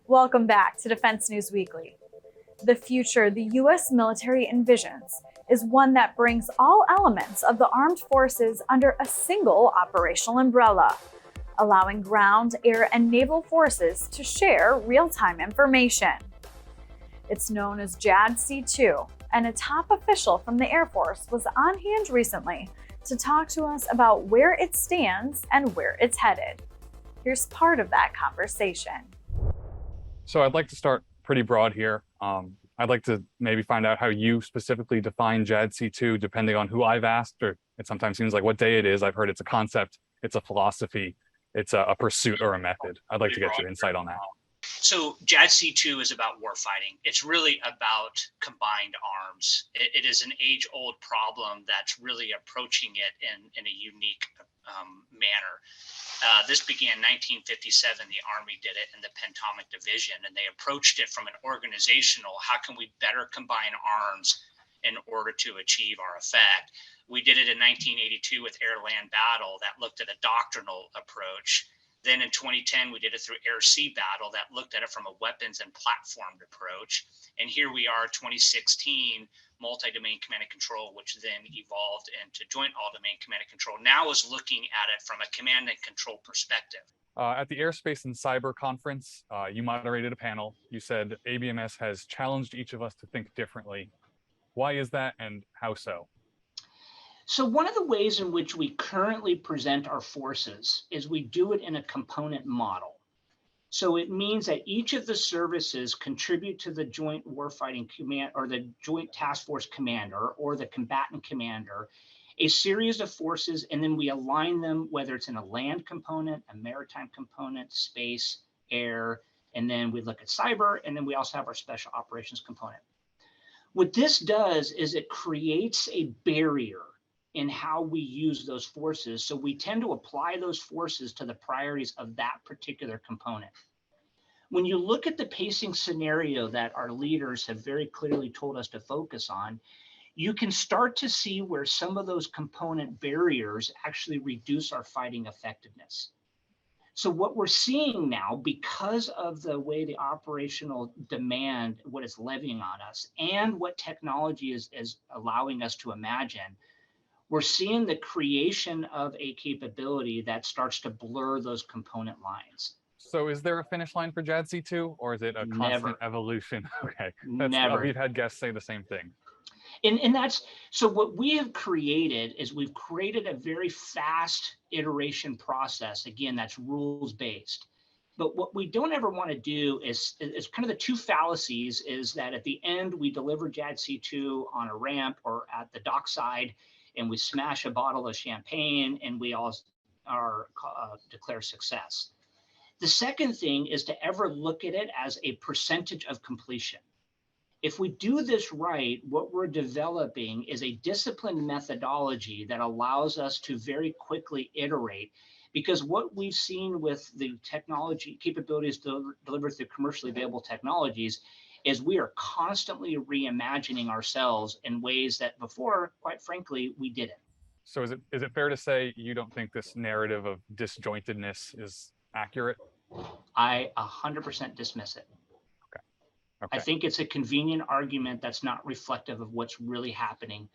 Welcome back to Defense News Weekly. The future the U.S. military envisions is one that brings all elements of the armed forces under a single operational umbrella, allowing ground, air, and naval forces to share real-time information. It's known as JADC2, and a top official from the Air Force was on hand recently to talk to us about where it stands and where it's headed. Here's part of that conversation. So I'd like to start pretty broad here. I'd like to maybe find out how you specifically define JADC2, depending on who I've asked, or it sometimes seems like what day it is. I've heard it's a concept, it's a philosophy, it's a pursuit or a method. I'd like to get your insight on that. So JADC2 is about warfighting. It's really about combined arms. It is an age-old problem that's really approaching it in a unique manner. This began 1957. The Army did it in the Pentomic Division, and they approached it from an organizational, how can we better combine arms in order to achieve our effect? We did it in 1982 with air-land battle that looked at a doctrinal approach. Then in 2010, we did it through air-sea battle that looked at it from a weapons and platformed approach. And here we are, 2016, multi-domain command and control, which then evolved into joint all-domain command and control. Now is looking at it from a command and control perspective. At the Airspace and Cyber Conference, you moderated a panel. You said ABMS has challenged each of us to think differently. Why is that, and how so? So one of the ways in which we currently present our forces is we do it in a component model. So it means that each of the services contribute to the joint warfighting command or the joint task force commander or the combatant commander, a series of forces, and then we align them, whether it's in a land component, a maritime component, space, air, and then we look at cyber, and then we also have our special operations component. What this does is it creates a barrier in how we use those forces. So we tend to apply those forces to the priorities of that particular component. When you look at the pacing scenario that our leaders have very clearly told us to focus on, you can start to see where some of those component barriers actually reduce our fighting effectiveness. So what we're seeing now, because of the way the operational demand, what it's levying on us, and what technology is allowing us to imagine, we're seeing the creation of a capability that starts to blur those component lines. So is there a finish line for JADC2, or is it a constant evolution? Okay, Never. We've had guests say the same thing. And that's, so what we have created is we've created a very fast iteration process. Again, that's rules-based. But what we don't ever want to do is kind of the two fallacies is that at the end, we deliver JADC2 on a ramp or at the dockside, and we smash a bottle of champagne and we all declare success. The second thing is to ever look at it as a percentage of completion. If we do this right, what we're developing is a disciplined methodology that allows us to very quickly iterate, because what we've seen with the technology capabilities delivered through commercially available technologies is we are constantly reimagining ourselves in ways that before, quite frankly, we didn't. So is it fair to say you don't think this narrative of disjointedness is accurate? I 100% dismiss it. Okay. I think it's a convenient argument that's not reflective of what's really happening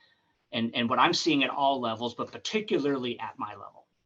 and what I'm seeing at all levels, but particularly at my level.